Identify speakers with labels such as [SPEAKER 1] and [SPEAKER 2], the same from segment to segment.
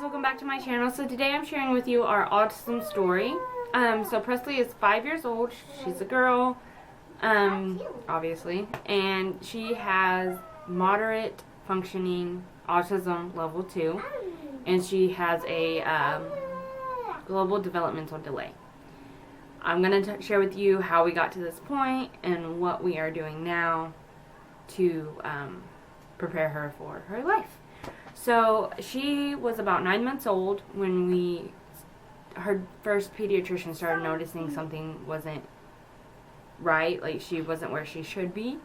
[SPEAKER 1] welcome back to my channel. So today I'm sharing with you our autism story. So Presley is 5 years old. She's a girl, obviously, and she has moderate functioning autism level 2, and she has a global developmental delay. I'm going to share with you how we got to this point and what we are doing now to prepare her for her life. So she was about 9 months old when her first pediatrician started noticing something wasn't right, like she wasn't where she should be.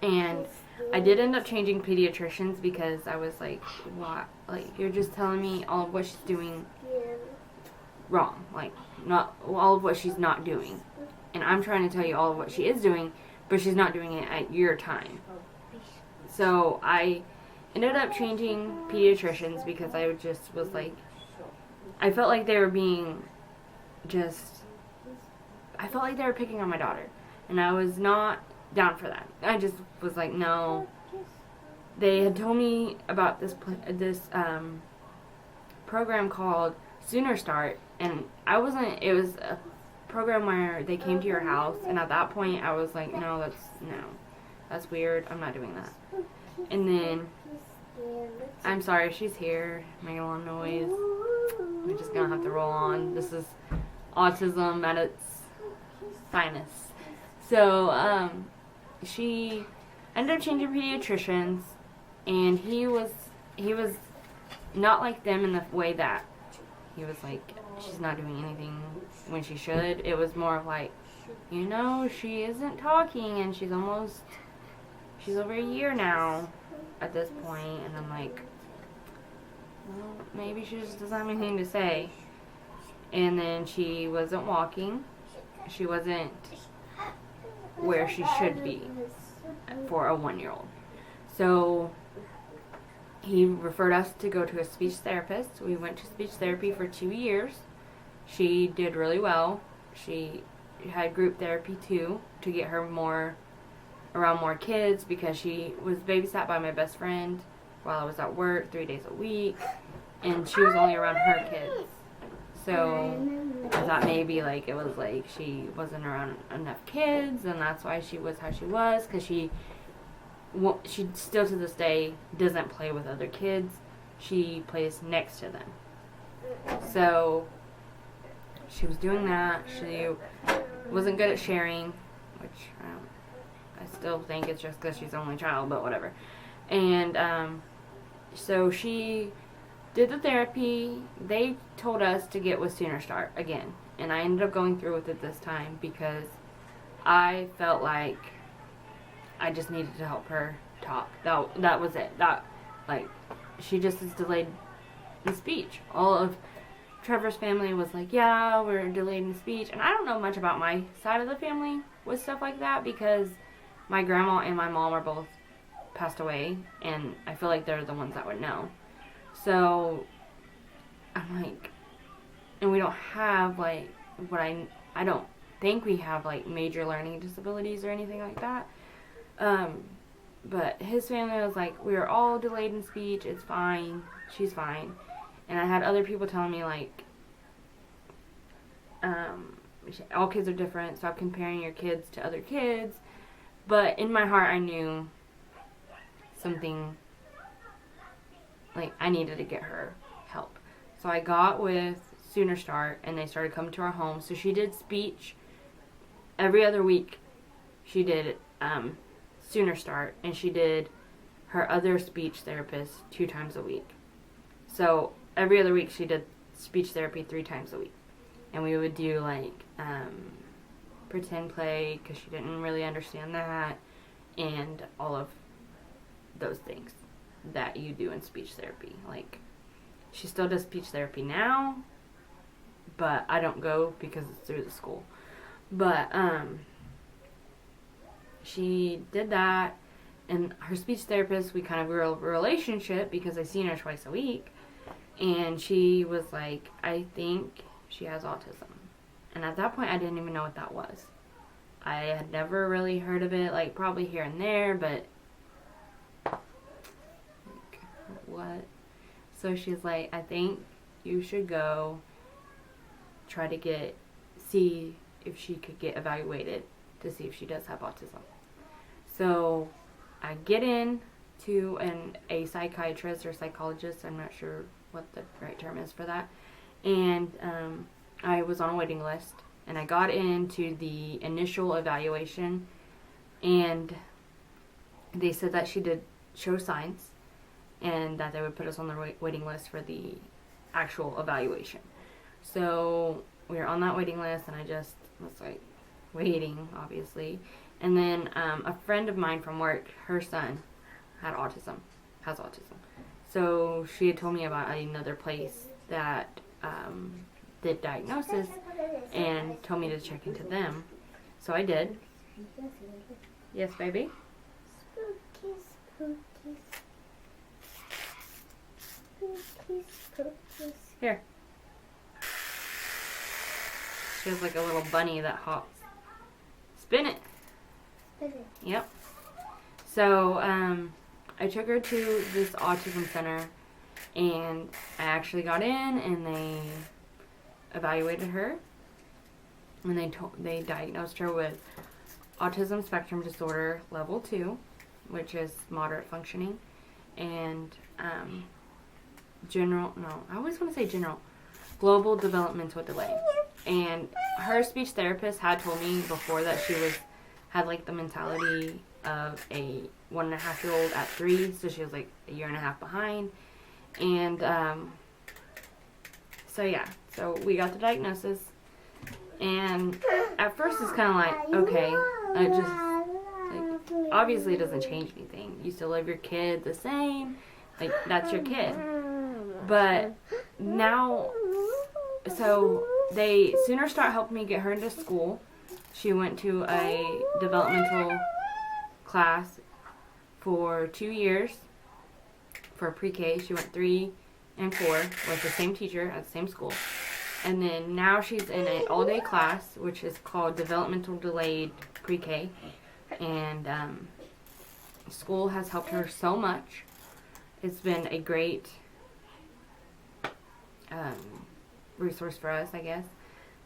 [SPEAKER 1] And I did end up changing pediatricians because I was like, what? Like, you're just telling me all of what she's doing wrong. Like, not all of what she's not doing. And I'm trying to tell you all of what she is doing, but she's not doing it at your time. So I ended up changing pediatricians because I just was like, I felt like they were being I felt like they were picking on my daughter. And I was not down for that. I just was like, no. They had told me about this program called Sooner Start, and it was a program where they came to your house, and at that point I was like, no, that's weird, I'm not doing that. And then, I'm sorry, she's here, making a lot of noise. We're just gonna have to roll on. This is autism at its finest. So, she ended up changing pediatricians, and he was not like them in the way that he was like, she's not doing anything when she should. It was more of like, you know, she isn't talking, and she's over a year now at this point, and I'm like, well, maybe she just doesn't have anything to say. And then she wasn't walking. She wasn't where she should be for a 1-year-old. So he referred us to go to a speech therapist. We went to speech therapy for 2 years. She did really well. She had group therapy too, to get her around more kids, because she was babysat by my best friend while I was at work 3 days a week, and she was only around her kids. So I thought maybe like it was like she wasn't around enough kids, and that's why she was how she was, because she still to this day doesn't play with other kids. She plays next to them. So she was doing that. She wasn't good at sharing, which I still think it's just because she's the only child, but whatever. And so she did the therapy. They told us to get with Sooner Start again, and I ended up going through with it this time because I felt like I just needed to help her talk. That was it. She just is delayed in speech. All of Trevor's family was like, yeah, we're delayed in speech. And I don't know much about my side of the family with stuff like that, because my grandma and my mom are both passed away, and I feel like they're the ones that would know. So I'm like, and we don't have like I don't think we have like major learning disabilities or anything like that. But his family was like, we are all delayed in speech, it's fine, she's fine. And I had other people telling me like, all kids are different, stop comparing your kids to other kids. But in my heart I knew something, like I needed to get her help. So I got with Sooner Start, and they started coming to our home. So she did speech every other week. She did Sooner Start, and she did her other speech therapist 2 times a week. So every other week she did speech therapy 3 times a week. And we would do like pretend play, because she didn't really understand that, and all of those things that you do in speech therapy. Like, she still does speech therapy now, but I don't go because it's through the school. But she did that, and her speech therapist, we kind of grew a relationship because I seen her twice a week, and she was like, I think she has autism. And at that point I didn't even know what that was. I had never really heard of it, like probably here and there, but what? So she's like, I think you should go try to see if she could get evaluated to see if she does have autism. So I get in to a psychiatrist or psychologist, I'm not sure what the right term is for that, and I was on a waiting list, and I got into the initial evaluation, and they said that she did show signs and that they would put us on the waiting list for the actual evaluation. So we were on that waiting list, and I just was like waiting, obviously. And then a friend of mine from work, her son has autism. So she had told me about another place that did diagnosis and told me to check into them. So I did. Yes, baby?
[SPEAKER 2] Spooky, spooky. Spooky, spooky.
[SPEAKER 1] Here. She has like a little bunny that hops. Spin it.
[SPEAKER 2] Spin it.
[SPEAKER 1] Yep. So, I took her to this autism center, and I actually got in, and they evaluated her, and they diagnosed her with autism spectrum disorder level 2, which is moderate functioning, and global developmental delay. And her speech therapist had told me before that she had like the mentality of a 1.5-year-old at 3, so she was like a year and a half behind. And so yeah, so we got the diagnosis, and at first it's kind of like, okay, it just like obviously it doesn't change anything. You still love your kid the same, like that's your kid. But now, so they sooner start helping me get her into school. She went to a developmental class for 2 years for pre-K. She went 3 and 4 with the same teacher at the same school. And then now she's in an all-day class, which is called Developmental Delayed Pre-K. And school has helped her so much. It's been a great resource for us, I guess.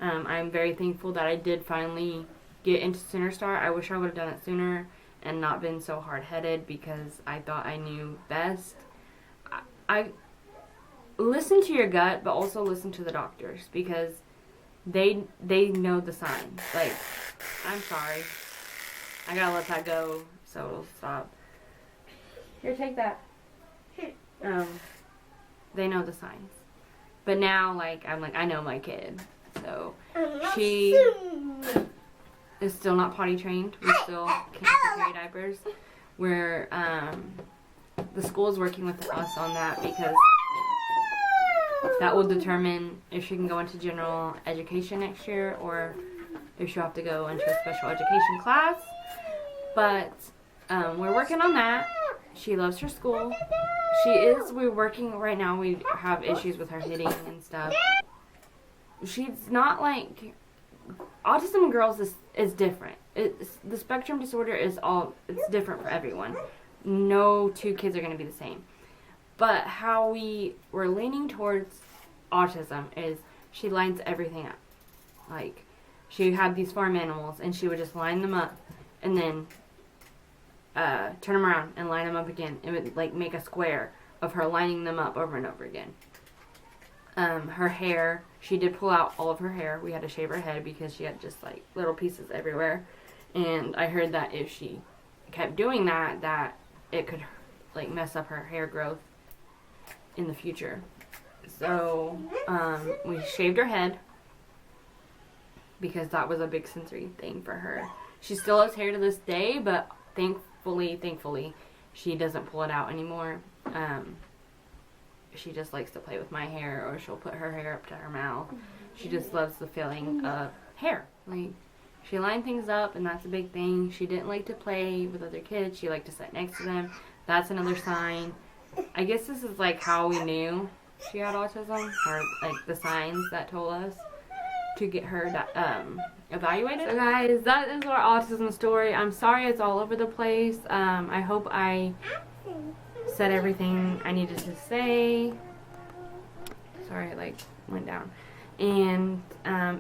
[SPEAKER 1] I'm very thankful that I did finally get into Sooner Start. I wish I would have done it sooner and not been so hard-headed, because I thought I knew best. I listen to your gut, but also listen to the doctors, because they know the signs. Like, I'm sorry, I gotta let that go so it'll stop. Here, take that. They know the signs. But now, like, I'm like, I know my kid. So she is still not potty trained. We still can't carry diapers. We're the school is working with us on that, because that will determine if she can go into general education next year or if she'll have to go into a special education class. But we're working on that. She loves her school. We're working right now. We have issues with her hitting and stuff. She's not like, autism in girls is different. The spectrum disorder it's different for everyone. No two kids are going to be the same. But how we're leaning towards autism is she lines everything up. Like, she had these farm animals, and she would just line them up and then turn them around and line them up again. It would like make a square of her lining them up over and over again. Her hair, she did pull out all of her hair. We had to shave her head because she had just like little pieces everywhere. And I heard that if she kept doing that it could like mess up her hair growth in the future. So we shaved her head because that was a big sensory thing for her. She still has hair to this day, but thankfully she doesn't pull it out anymore. She just likes to play with my hair, or she'll put her hair up to her mouth. She just loves the feeling of hair. Like, she lined things up, and that's a big thing. She didn't like to play with other kids. She liked to sit next to them. That's another sign. I guess this is like how we knew she had autism, or like the signs that told us to get her evaluated. So guys, that is our autism story. I'm sorry it's all over the place. I hope I said everything I needed to say. Sorry, it like went down. And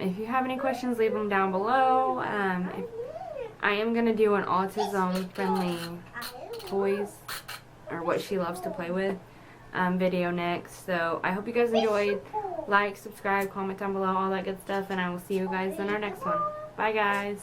[SPEAKER 1] if you have any questions, leave them down below. I am going to do an autism friendly toys, or what she loves to play with, video next. So I hope you guys enjoyed. Like, subscribe, comment down below, all that good stuff, and I will see you guys in our next one. Bye guys.